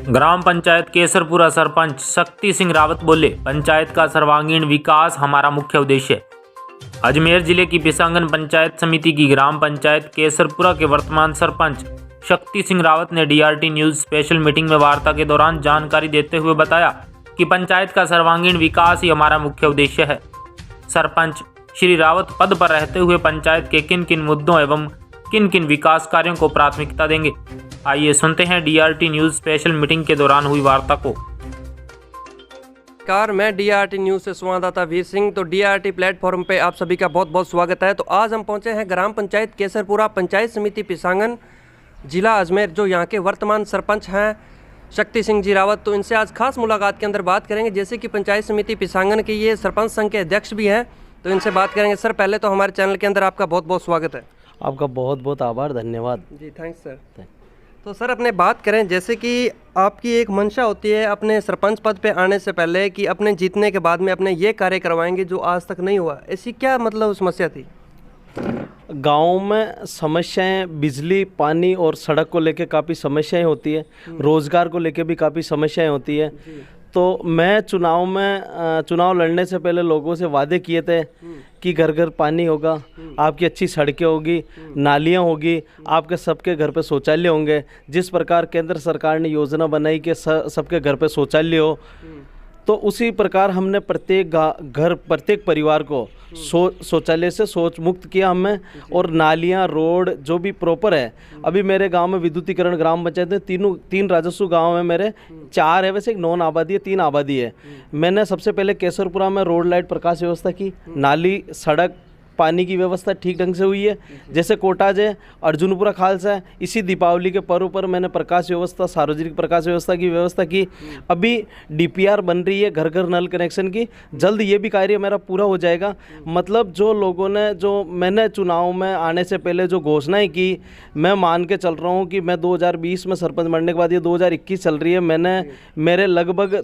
ग्राम पंचायत केसरपुरा सरपंच शक्ति सिंह रावत बोले, पंचायत का सर्वांगीण विकास हमारा मुख्य उद्देश्य है। अजमेर जिले की पिसांगन पंचायत समिति की ग्राम पंचायत केसरपुरा के वर्तमान सरपंच शक्ति सिंह रावत ने डीआरटी न्यूज स्पेशल मीटिंग में वार्ता के दौरान जानकारी देते हुए बताया कि पंचायत का सर्वांगीण विकास ही हमारा मुख्य उद्देश्य है। सरपंच श्री रावत पद पर रहते हुए पंचायत के किन किन मुद्दों एवं किन किन विकास कार्यों को प्राथमिकता देंगे, आइए सुनते हैं डीआरटी न्यूज स्पेशल मीटिंग के दौरान हुई वार्ता को। नमस्कार, मैं डीआरटी न्यूज़ से संवाददाता वीर सिंह। तो डीआरटी प्लेटफॉर्म पे आप सभी का बहुत बहुत स्वागत है। तो आज हम पहुंचे हैं ग्राम पंचायत केसरपुरा पंचायत समिति पिसांगन, जिला अजमेर, जो यहाँ के वर्तमान सरपंच हैं शक्ति सिंह जी रावत। तो इनसे आज खास मुलाकात के अंदर बात करेंगे, जैसे कि पंचायत समिति पिसांगन के ये सरपंच संघ के अध्यक्ष भी हैं, तो इनसे बात करेंगे। सर, पहले तो हमारे चैनल के अंदर आपका बहुत बहुत स्वागत है। आपका बहुत बहुत आभार, धन्यवाद जी, थैंक्स सर। तो सर, अपने बात करें, जैसे कि आपकी एक मंशा होती है अपने सरपंच पद पे आने से पहले कि अपने जीतने के बाद में अपने ये कार्य करवाएंगे जो आज तक नहीं हुआ, ऐसी क्या मतलब समस्या थी? गांव में समस्याएं बिजली, पानी और सड़क को लेके काफ़ी समस्याएं होती है, रोज़गार को लेके भी काफ़ी समस्याएं होती है। तो मैं चुनाव लड़ने से पहले लोगों से वादे किए थे कि घर घर पानी होगा, आपकी अच्छी सड़कें होगी, नालियाँ होगी, आपके सबके घर पे शौचालय होंगे। जिस प्रकार केंद्र सरकार ने योजना बनाई कि सबके घर पे शौचालय हो, तो उसी प्रकार हमने प्रत्येक परिवार को शौचालय से शौच मुक्त किया हमें। और नालियाँ, रोड जो भी प्रॉपर है। अभी मेरे गांव में विद्युतीकरण ग्राम पंचायत में तीन राजस्व गांव में मेरे 4 है, वैसे एक नॉन आबादी है, 3 आबादी है। मैंने सबसे पहले केसरपुरा में रोड, लाइट, प्रकाश व्यवस्था की, नाली, सड़क, पानी की व्यवस्था ठीक ढंग से हुई है। जैसे कोटाज है, अर्जुनपुरा खालसा है, इसी दीपावली के पर्व पर मैंने प्रकाश व्यवस्था, सार्वजनिक प्रकाश व्यवस्था की व्यवस्था की। अभी डीपीआर बन रही है घर घर नल कनेक्शन की, जल्द ये भी कार्य मेरा पूरा हो जाएगा। मतलब जो मैंने चुनाव में आने से पहले जो घोषणाएं की, मैं मान के चल रहा हूँ कि मैं 2020 में सरपंच बनने के बाद, ये 2021 चल रही है, मैंने मेरे लगभग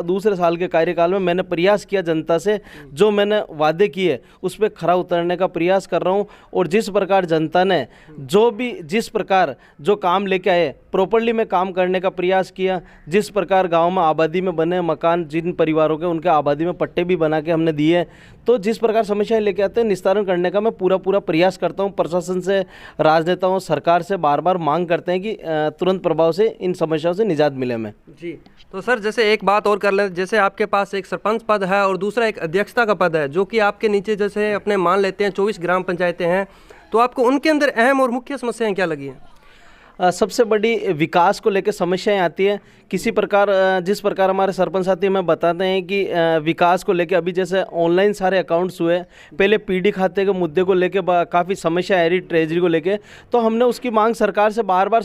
दूसरे साल के कार्यकाल में मैंने प्रयास किया जनता से, जो मैंने वादे किए उस पर खरा उतरने का प्रयास कर रहा हूं। और जिस प्रकार जनता ने जिस प्रकार जो काम लेके आए, प्रॉपर्ली में काम करने का प्रयास किया। जिस प्रकार गांव में आबादी में बने मकान जिन परिवारों के, उनके आबादी में पट्टे भी बना के हमने दिए। तो जिस प्रकार समस्याएं लेके आते हैं, निस्तारण करने का मैं पूरा प्रयास करता हूं। प्रशासन से, राजनेताओं, सरकार से बार बार मांग करते हैं कि तुरंत प्रभाव से इन समस्याओं से निजात मिले हमें। जी, तो सर, जैसे एक बात और कर लें, जैसे आपके पास एक सरपंच पद है और दूसरा एक अध्यक्षता का पद है, जो कि आपके नीचे जैसे अपने मान लेते हैं 24 ग्राम पंचायतें हैं, तो आपको उनके अंदर अहम और मुख्य समस्याएं क्या लगी हैं? सबसे बड़ी विकास को लेकर समस्याएं आती है। किसी प्रकार जिस प्रकार हमारे सरपंच साथी हमें बताते हैं कि विकास को लेकर अभी जैसे ऑनलाइन सारे अकाउंट्स हुए, पहले पीडी खाते के मुद्दे को लेकर काफ़ी समस्या आ रही, ट्रेजरी को लेकर। तो हमने उसकी मांग सरकार से बार बार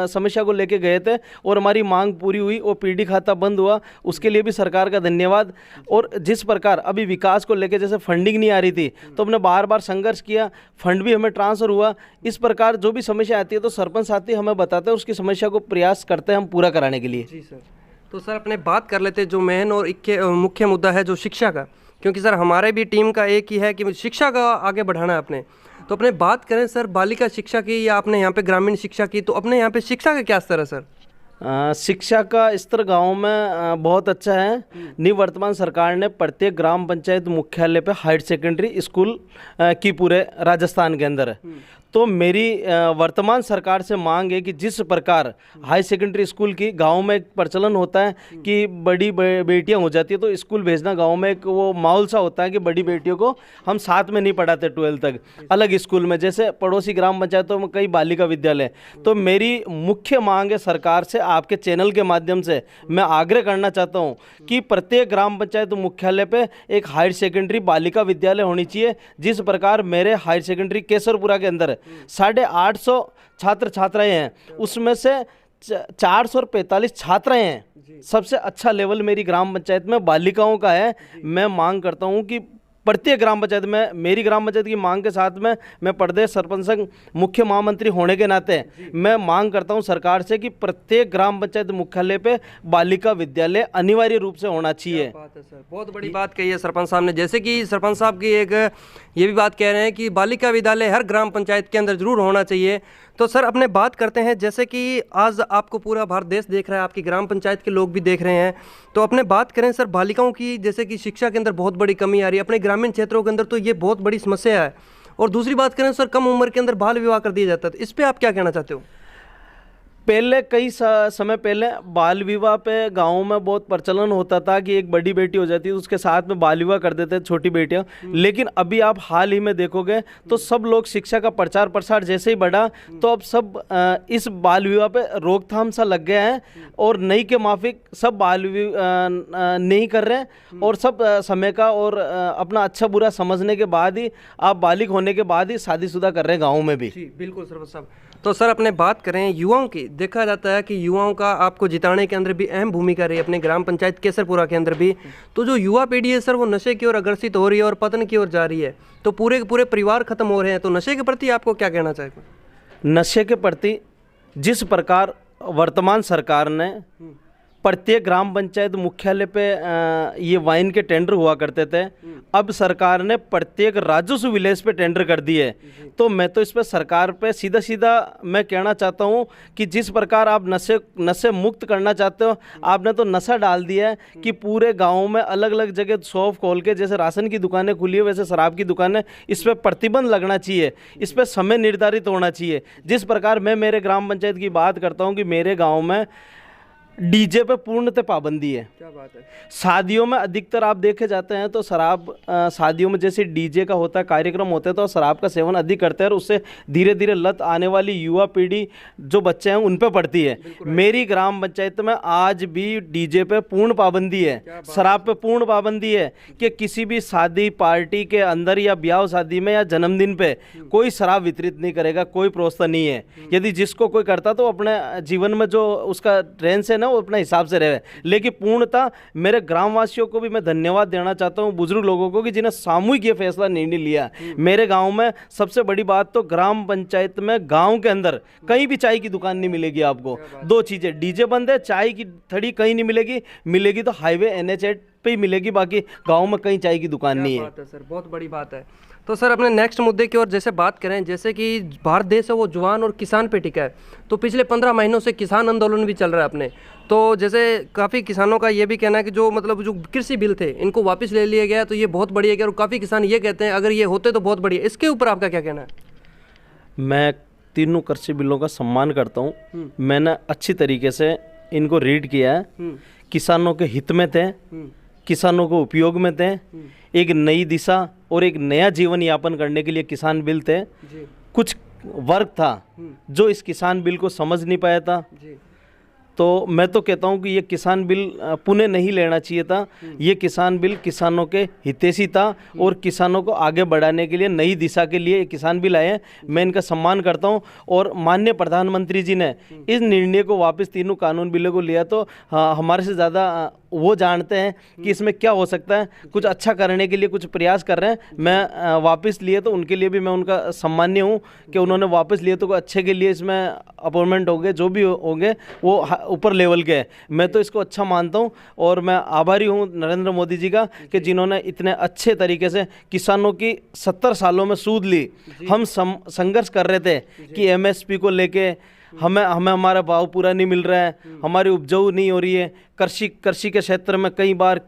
समस्या को लेकर गए थे और हमारी मांग पूरी हुई और पीडी खाता बंद हुआ, उसके लिए भी सरकार का धन्यवाद। और जिस प्रकार अभी विकास को लेकर जैसे फंडिंग नहीं आ रही थी, तो हमने बार बार संघर्ष किया, फंड भी हमें ट्रांसफ़र हुआ। इस प्रकार जो भी समस्या आती है तो सरपंच साथी हमें बताते हैं, उसकी समस्या को प्रयास करते हैं हम पूरा कराने के लिए। जी सर। तो सर, अपने बात कर लेते हैं जो मेन और मुख्य मुद्दा है जो शिक्षा का, क्योंकि सर हमारे भी टीम का एक ही है कि शिक्षा का आगे बढ़ाना है अपने। तो अपने बात करें सर बालिका शिक्षा की या आपने यहाँ पे ग्रामीण शिक्षा की, तो अपने यहाँ पे शिक्षा का क्या स्तर है सर? शिक्षा का स्तर गांव में बहुत अच्छा है। निवर्तमान सरकार ने प्रत्येक ग्राम पंचायत मुख्यालय पे हायर सेकेंडरी स्कूल की पूरे राजस्थान के अंदर है। तो मेरी वर्तमान सरकार से मांग है कि जिस प्रकार हाई सेकेंडरी स्कूल की गांव में एक प्रचलन होता है कि बड़ी बेटियां हो जाती है तो स्कूल भेजना, गांव में एक वो माहौल सा होता है कि बड़ी बेटियों को हम साथ में नहीं पढ़ाते 12th तक, अलग स्कूल में, जैसे पड़ोसी ग्राम पंचायतों में कई बालिका विद्यालय। तो मेरी मुख्य मांग है सरकार से, आपके चैनल के माध्यम से मैं आग्रह करना चाहता हूँ कि प्रत्येक ग्राम पंचायत मुख्यालय पे एक हायर सेकेंडरी बालिका विद्यालय होनी चाहिए। जिस प्रकार मेरे हायर सेकेंडरी केसरपुरा के अंदर 850 छात्र छात्राएं हैं, उसमें से 445 छात्राएं हैं। सबसे अच्छा लेवल मेरी ग्राम पंचायत में बालिकाओं का है। मैं मांग करता हूं कि प्रत्येक ग्राम पंचायत में, मेरी ग्राम पंचायत की मांग के साथ में मैं प्रदेश सरपंच संघ मुख्य महामंत्री होने के नाते मैं मांग करता हूं सरकार से कि प्रत्येक ग्राम पंचायत मुख्यालय पे बालिका विद्यालय अनिवार्य रूप से होना चाहिए। बात है सर, बहुत बड़ी बात कही है सरपंच साहब ने। जैसे कि सरपंच साहब की एक ये भी बात कह रहे हैं कि बालिका विद्यालय हर ग्राम पंचायत के अंदर जरूर होना चाहिए। तो सर अपने बात करते हैं, जैसे कि आज आपको पूरा भारत देश देख रहा है, आपकी ग्राम पंचायत के लोग भी देख रहे हैं, तो अपने बात करें सर बालिकाओं की, जैसे कि शिक्षा के अंदर बहुत बड़ी कमी आ रही है अपने ग्रामीण क्षेत्रों के अंदर, तो ये बहुत बड़ी समस्या है। और दूसरी बात करें सर, कम उम्र के अंदर बाल विवाह कर दिया जाता है, तो इस पर आप क्या कहना चाहते हो? पहले कई समय पहले बाल विवाह पे गाँव में बहुत प्रचलन होता था कि एक बड़ी बेटी हो जाती है तो उसके साथ में बाल विवाह कर देते थे छोटी बेटियां। लेकिन अभी आप हाल ही में देखोगे तो सब लोग शिक्षा का प्रचार प्रसार जैसे ही बढ़ा तो अब सब इस बाल विवाह पे रोकथाम सा लग गया है और नई के माफिक सब बाल विवाह नहीं कर रहे हैं और सब समय का और अपना अच्छा बुरा समझने के बाद ही, आप बालिग होने के बाद ही शादीशुदा कर रहे हैं गाँव में भी। जी बिल्कुल सरपंच साहब। तो सर अपने बात करें युवाओं की, देखा जाता है कि युवाओं का आपको जिताने के अंदर भी अहम भूमिका रही अपने ग्राम पंचायत केसरपुरा के अंदर भी। तो जो युवा पीढ़ी है सर वो नशे की ओर अग्रसित हो रही है और पतन की ओर जा रही है, तो पूरे के पूरे परिवार खत्म हो रहे हैं। तो नशे के प्रति आपको क्या कहना चाहिए? नशे के प्रति जिस प्रकार वर्तमान सरकार ने प्रत्येक ग्राम पंचायत मुख्यालय पे ये वाइन के टेंडर हुआ करते थे, अब सरकार ने प्रत्येक राजस्व विलेज पे टेंडर कर दिए। तो मैं तो इस पे सरकार पे सीधा सीधा मैं कहना चाहता हूँ कि जिस प्रकार आप नशे मुक्त करना चाहते हो, आपने तो नशा डाल दिया है कि पूरे गाँव में अलग अलग जगह शॉप खोल के, जैसे राशन की दुकानें खुली है वैसे शराब की दुकानें, इस पर प्रतिबंध लगना चाहिए, इस पर समय निर्धारित होना चाहिए। जिस प्रकार मैं मेरे ग्राम पंचायत की बात करता हूँ कि मेरे गाँव में डीजे पे पूर्णतः पाबंदी है। क्या बात है। शादियों में अधिकतर आप देखे जाते हैं तो शराब, शादियों में जैसे डीजे का होता है, कार्यक्रम होते हैं तो शराब का सेवन अधिक करते हैं और उससे धीरे धीरे लत आने वाली युवा पीढ़ी जो बच्चे हैं उन पे पड़ती है। मेरी ग्राम पंचायत में आज भी डीजे पे पूर्ण पाबंदी है, शराब पे पूर्ण पाबंदी है कि किसी भी शादी पार्टी के अंदर या ब्याह शादी में या जन्मदिन पे कोई शराब वितरित नहीं करेगा, कोई प्रोत्साहन नहीं है। यदि जिसको कोई करता तो अपने जीवन में जो उसका रेंज है ना वो अपने हिसाब से रहे। लेकिन पूर्णतः मेरे ग्रामवासियों को भी मैं धन्यवाद देना चाहता हूं, बुजुर्ग लोगों को, कि जिन्हें सामूहिक ये फैसला निर्णय लिया। मेरे गांव में सबसे बड़ी बात तो ग्राम पंचायत में गांव के अंदर कहीं भी चाय की दुकान नहीं मिलेगी आपको। दो चीजें, डीजे बंद है, चाय की थड़ी कहीं नहीं मिलेगी, मिलेगी तो हाईवे NH8 पे ही मिलेगी, बाकी गाँव में कहीं चाय की दुकान नहीं है। सर बहुत बड़ी बात है। तो सर अपने नेक्स्ट मुद्दे की ओर जैसे बात करें, जैसे कि भारत देश है वो जवान और किसान पे टिका है, तो पिछले 15 महीनों से किसान आंदोलन भी चल रहा है अपने। तो जैसे काफ़ी किसानों का ये भी कहना है कि जो मतलब जो कृषि बिल थे इनको वापस ले लिया गया, तो ये बहुत बढ़िया गया और काफ़ी किसान ये कहते हैं अगर ये होते तो बहुत बढ़िया। इसके ऊपर आपका क्या कहना है? मैं तीनों कृषि बिलों का सम्मान करता हूँ। मैंने अच्छी तरीके से इनको रीड किया है, किसानों के हित में थे, किसानों को उपयोग में थे, एक नई दिशा और एक नया जीवन यापन करने के लिए किसान बिल थे। कुछ वर्ग था जो इस किसान बिल को समझ नहीं पाया था, तो मैं तो कहता हूँ कि ये किसान बिल पुनः नहीं लेना चाहिए था। ये किसान बिल किसानों के हितैषी था और किसानों को आगे बढ़ाने के लिए, नई दिशा के लिए किसान बिल आए हैं। मैं इनका सम्मान करता हूँ और माननीय प्रधानमंत्री जी ने इस निर्णय को वापस तीनों कानून बिलों को लिया, तो हमारे से ज़्यादा वो जानते हैं कि इसमें क्या हो सकता है। कुछ अच्छा करने के लिए कुछ प्रयास कर रहे हैं। मैं वापस लिए तो उनके लिए भी मैं उनका सम्मान्य हूँ कि उन्होंने वापस लिए तो अच्छे के लिए इसमें अपॉइंटमेंट होंगे, जो भी होंगे वो ऊपर लेवल के हैं। मैं तो इसको अच्छा मानता हूँ और मैं आभारी हूँ नरेंद्र मोदी जी का कि जिन्होंने इतने अच्छे तरीके से किसानों की 70 सालों में सूद ली। हम संघर्ष कर रहे थे कि MSP को लेके हमें हमारा भाव पूरा नहीं मिल रहा है, हमारी उपजाऊ नहीं हो रही है, कृषि के क्षेत्र में कई बार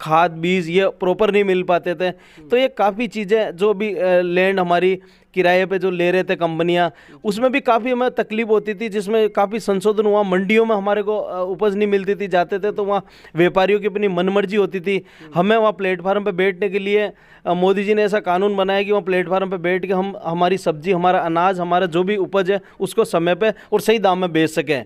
खाद बीज ये प्रॉपर नहीं मिल पाते थे। तो ये काफ़ी चीज़ें, जो भी लैंड हमारी किराए पे जो ले रहे थे कंपनियां, उसमें भी काफ़ी हमें तकलीफ होती थी, जिसमें काफ़ी संशोधन हुआ। मंडियों में हमारे को उपज नहीं मिलती थी, जाते थे तो वहाँ व्यापारियों की अपनी मनमर्जी होती थी। हमें वहाँ प्लेटफार्म पे बैठने के लिए मोदी जी ने ऐसा कानून बनाया कि वहाँ प्लेटफार्म पे बैठ के हम हमारी सब्जी, हमारा अनाज, हमारा जो भी उपज है उसको समय पे और सही दाम में बेच सकें।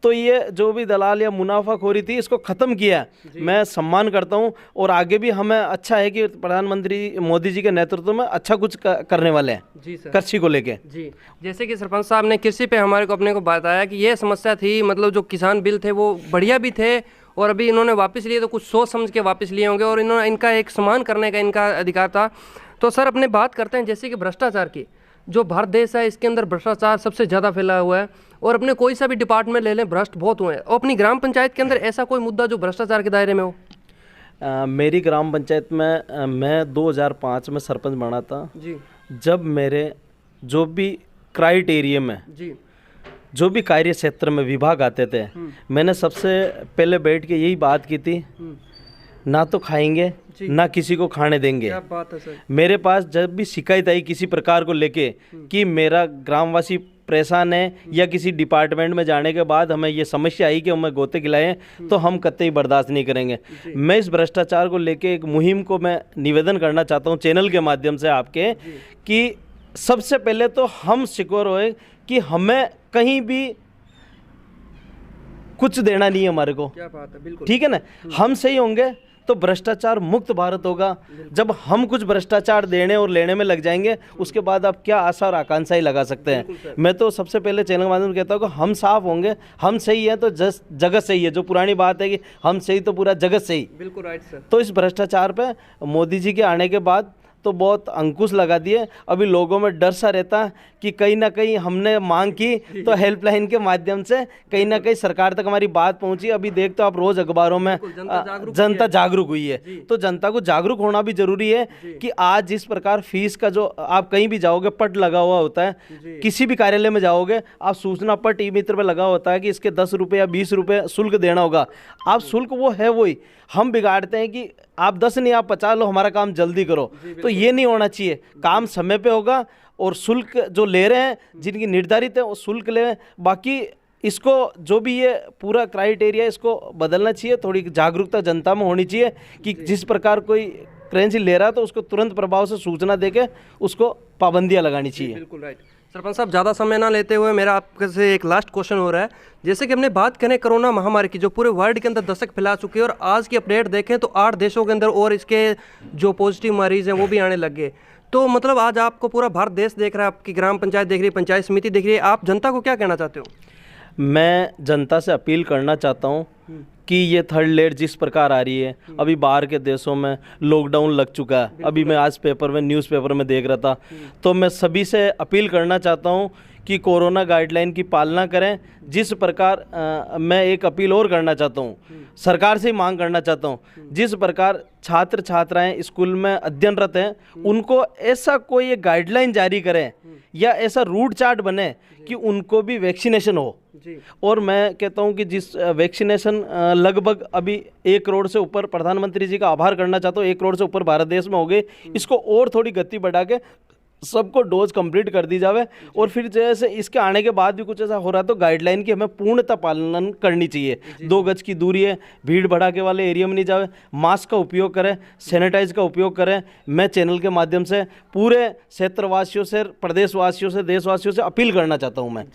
तो ये जो भी दलाल या मुनाफाखोरी थी इसको ख़त्म किया। मैं सम्मान करता हूँ और आगे भी हमें अच्छा है कि प्रधानमंत्री मोदी जी के नेतृत्व में अच्छा कुछ करने वाले हैं जी सर, कृषि को लेके। जी जैसे कि सरपंच साहब ने कृषि पे हमारे को अपने को बताया कि ये समस्या थी, मतलब जो किसान बिल थे वो बढ़िया भी थे और अभी इन्होंने वापस लिए तो कुछ सोच समझ के वापस लिए होंगे और इन्होंने इनका एक सम्मान करने का इनका अधिकार था। तो सर अपने बात करते हैं जैसे कि भ्रष्टाचार की, जो भारत देश है इसके अंदर भ्रष्टाचार सबसे ज़्यादा फैला हुआ है और अपने कोई सा भी डिपार्टमेंट ले लें भ्रष्ट बहुत हुए हैं। और अपनी ग्राम पंचायत के अंदर ऐसा कोई मुद्दा जो भ्रष्टाचार के दायरे में हो? मेरी ग्राम पंचायत में मैं 2005 में सरपंच बना था जी जब मेरे जो भी क्राइटेरिया में जी जो भी कार्य क्षेत्र में विभाग आते थे मैंने सबसे पहले बैठ के यही बात की थी, ना तो खाएंगे ना किसी को खाने देंगे। क्या बात है सर। मेरे पास जब भी शिकायत आई किसी प्रकार को लेके कि मेरा ग्रामवासी परेशान है या किसी डिपार्टमेंट में जाने के बाद हमें ये समस्या आई कि हमें गोते खिलाए तो हम कतई बर्दाश्त नहीं करेंगे। मैं इस भ्रष्टाचार को लेके एक मुहिम को मैं निवेदन करना चाहता हूँ चैनल के माध्यम से आपके कि सबसे पहले तो हम सिक्योर होए कि हमें कहीं भी कुछ देना नहीं है हमारे को। क्या बात है, बिल्कुल ठीक है ना। हम सही होंगे तो भ्रष्टाचार मुक्त भारत होगा। जब हम कुछ भ्रष्टाचार देने और लेने में लग जाएंगे उसके बाद आप क्या आशा और आकांक्षा ही लगा सकते हैं। मैं तो सबसे पहले चैनल के माध्यम से कहता हूँ कि हम साफ होंगे, हम सही है तो जगत सही है। जो पुरानी बात है कि हम सही तो पूरा जगत सही। बिल्कुल राइट सर। तो इस भ्रष्टाचार पे मोदी जी के आने के बाद तो बहुत अंकुश लगा दिए। अभी लोगों में डर सा रहता कि कहीं ना कहीं हमने मांग की तो हेल्पलाइन के माध्यम से कहीं ना कहीं सरकार तक हमारी बात पहुंची। अभी देखते हो आप रोज अखबारों में जनता जागरूक हुई है, तो जनता को जागरूक होना भी जरूरी है कि आज जिस प्रकार फीस का जो आप कहीं भी जाओगे पट लगा हुआ होता है, किसी भी कार्यालय में जाओगे आप सूचना पट ई मित्र पे लगा होता है कि इसके 10 रुपये या 20 रुपये शुल्क देना होगा। आप शुल्क वो है वही, हम बिगाड़ते हैं कि आप 10 नहीं आप 50 लो, हमारा काम जल्दी करो। तो ये नहीं होना चाहिए, काम समय पे होगा और शुल्क जो ले रहे हैं जिनकी निर्धारित है वो शुल्क ले। बाकी इसको जो भी ये पूरा क्राइटेरिया इसको बदलना चाहिए। थोड़ी जागरूकता जनता में होनी चाहिए कि जिस प्रकार कोई करेंसी ले रहा है तो उसको तुरंत प्रभाव से सूचना देके उसको पाबंदियां लगानी चाहिए। बिल्कुल राइट। सरपंच साहब ज़्यादा समय ना लेते हुए मेरा आपसे एक लास्ट क्वेश्चन हो रहा है। जैसे कि हमने बात करें कोरोना महामारी की जो पूरे वर्ल्ड के अंदर दशक फैला चुकी है और आज की अपडेट देखें तो 8 देशों के अंदर और इसके जो पॉजिटिव मरीज हैं वो भी आने लग गए। तो मतलब आज आपको पूरा भारत देश देख रहा है, आपकी ग्राम पंचायत देख रही है, पंचायत समिति देख रही है, आप जनता को क्या कहना चाहते हो? मैं जनता से अपील करना चाहता हूँ कि ये थर्ड लेयर जिस प्रकार आ रही है, अभी बाहर के देशों में लॉकडाउन लग चुका है। अभी मैं आज न्यूज़पेपर में देख रहा था, तो मैं सभी से अपील करना चाहता हूँ कि कोरोना गाइडलाइन की पालना करें। जिस प्रकार मैं एक अपील और करना चाहता हूँ, सरकार से ही मांग करना चाहता हूँ, जिस प्रकार छात्र छात्राएं स्कूल में अध्ययनरत हैं उनको ऐसा कोई एक गाइडलाइन जारी करें या ऐसा रूट चार्ट बने कि उनको भी वैक्सीनेशन हो। और मैं कहता हूं कि जिस वैक्सीनेशन लगभग अभी 1 करोड़ से ऊपर, प्रधानमंत्री जी का आभार करना चाहता हूं, 1 करोड़ से ऊपर भारत देश में हो गए, इसको और थोड़ी गति बढ़ा के सबको डोज कंप्लीट कर दी जावे। और फिर जैसे इसके आने के बाद भी कुछ ऐसा हो रहा है तो गाइडलाइन की हमें पूर्णतः पालन करनी चाहिए। 2 गज की दूरी है, भीड़ भड़ाके वाले एरिया में नहीं जावे, मास्क का उपयोग करें, सैनिटाइज का उपयोग करें। मैं चैनल के माध्यम से पूरे क्षेत्रवासियों से, प्रदेशवासियों से, देशवासियों से अपील करना चाहता हूं मैं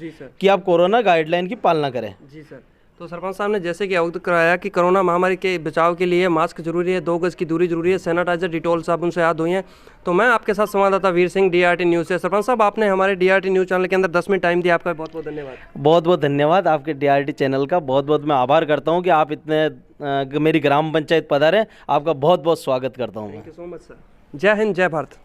कि आप कोरोना गाइडलाइन की पालना करें। जी सर। तो सरपंच साहब ने जैसे कि अवगत कराया कि कोरोना महामारी के बचाव के लिए मास्क जरूरी है, 2 गज की दूरी जरूरी है, सैनिटाइजर, डिटॉल साबुन से हाथ धोइए। तो मैं आपके साथ संवाददाता वीर सिंह, DRT न्यूज़ से। सरपंच साहब आपने हमारे DRT न्यूज़ चैनल के अंदर 10 मिनट टाइम दिया, आपका बहुत बहुत धन्यवाद। बहुत बहुत धन्यवाद आपके DRT चैनल का, बहुत बहुत मैं आभार करता हूँ कि आप इतने मेरी ग्राम पंचायत पधारे। आपका बहुत बहुत स्वागत करता हूँ। Thank you so much sir. जय हिंद, जय भारत।